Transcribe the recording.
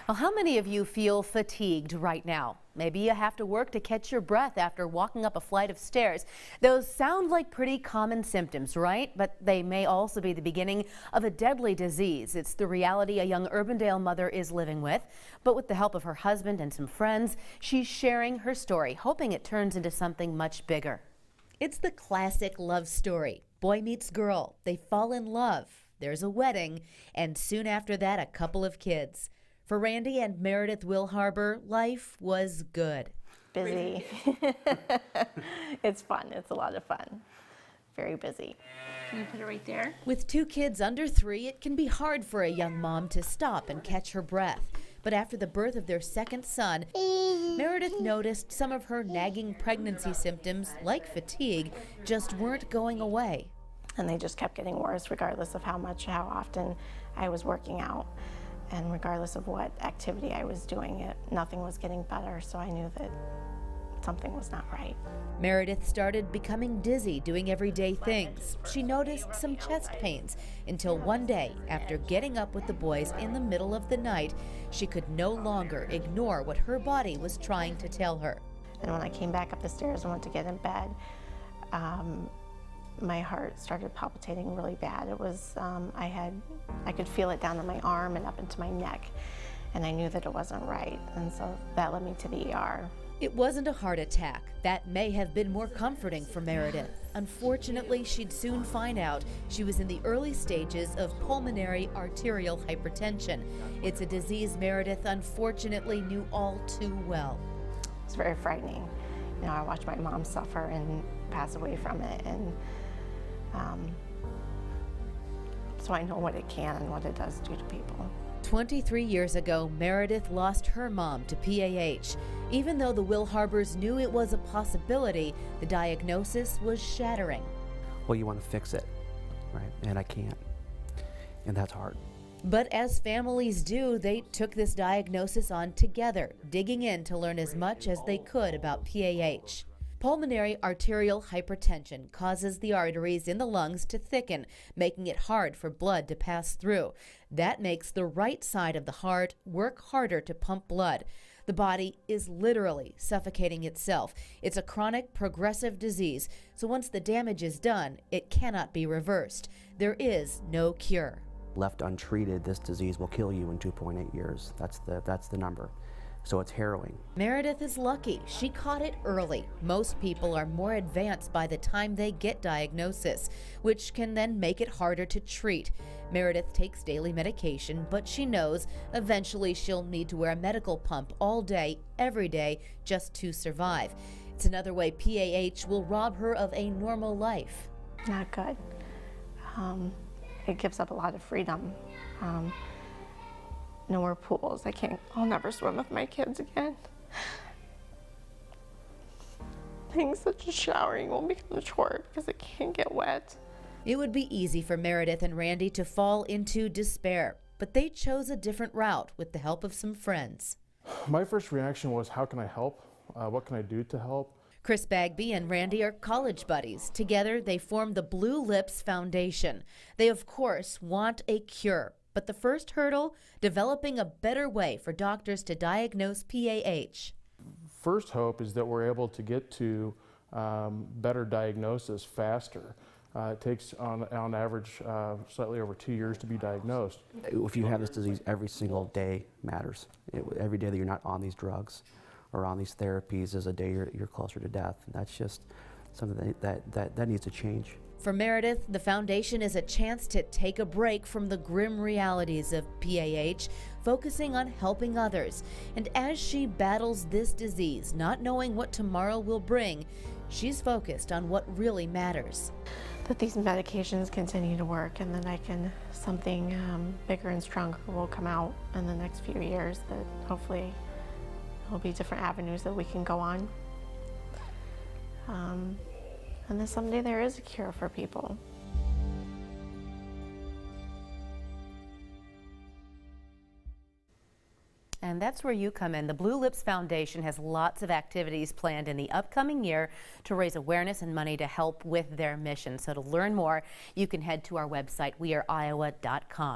Well, how many of you feel fatigued right now? Maybe you have to work to catch your breath after walking up a flight of stairs. Those sound like pretty common symptoms, right? But they may also be the beginning of a deadly disease. It's the reality a young Urbandale mother is living with. But with the help of her husband and some friends, she's sharing her story, hoping it turns into something much bigger. It's the classic love story. Boy meets girl. They fall in love. There's a wedding, and soon after that, a couple of kids. For Randy and Meredith Wilharber, life was good. Busy. It's fun. It's a lot of fun. Very busy. Can you put it right there? With 2 kids under 3, it can be hard for a young mom to stop and catch her breath. But after the birth of their second son, Meredith noticed some of her nagging pregnancy symptoms, like fatigue, just weren't going away. And they just kept getting worse regardless of how often I was working out. And regardless of what activity I was doing, nothing was getting better, so I knew that something was not right. Meredith started becoming dizzy doing everyday things. She noticed some chest pains until one day, after getting up with the boys in the middle of the night, she could no longer ignore what her body was trying to tell her. And when I came back up the stairs and went to get in bed, my heart started palpitating really bad. It was, I could feel it down in my arm and up into my neck, and I knew that it wasn't right, and so that led me to the ER. It wasn't a heart attack. That may have been more comforting for Meredith. Unfortunately, she'd soon find out she was in the early stages of pulmonary arterial hypertension. It's a disease Meredith unfortunately knew all too well. It's very frightening. You know, I watched my mom suffer and pass away from it, and so I know what it can and what it does do to people. 23 years ago, Meredith lost her mom to PAH. Even though the Wilharbers knew it was a possibility, the diagnosis was shattering. Well, you want to fix it, right? And I can't, and that's hard. But as families do, they took this diagnosis on together, digging in to learn as much as they could about PAH. Pulmonary arterial hypertension causes the arteries in the lungs to thicken, making it hard for blood to pass through. That makes the right side of the heart work harder to pump blood. The body is literally suffocating itself. It's a chronic progressive disease, so once the damage is done, it cannot be reversed. There is no cure. Left untreated, this disease will kill you in 2.8 years. That's the number. So it's harrowing. Meredith is lucky. She caught it early. Most people are more advanced by the time they get diagnosis, which can then make it harder to treat. Meredith takes daily medication, but she knows eventually she'll need to wear a medical pump all day, every day, just to survive. It's another way PAH will rob her of a normal life. Not good. It gives up a lot of freedom. No more pools. I'll never swim with my kids again. Things such as showering will become a chore because it can't get wet. It would be easy for Meredith and Randy to fall into despair, but they chose a different route with the help of some friends. My first reaction was, how can I help? What can I do to help? Chris Bagby and Randy are college buddies. Together, they formed the Blue Lips Foundation. They, of course, want a cure. But the first hurdle, developing a better way for doctors to diagnose PAH. First hope is that we're able to get to better diagnosis faster. It takes, on average, slightly over 2 years to be diagnosed. If you have this disease, every single day matters. Every day that you're not on these drugs or on these therapies is a day you're closer to death. And that's just something that needs to change. For Meredith, the foundation is a chance to take a break from the grim realities of PAH, focusing on helping others. And as she battles this disease, not knowing what tomorrow will bring, she's focused on what really matters. That these medications continue to work, and then something bigger and stronger will come out in the next few years, that hopefully there'll be different avenues that we can go on. And then someday there is a cure for people. And that's where you come in. The Blue Lips Foundation has lots of activities planned in the upcoming year to raise awareness and money to help with their mission. So to learn more, you can head to our website, weareiowa.com.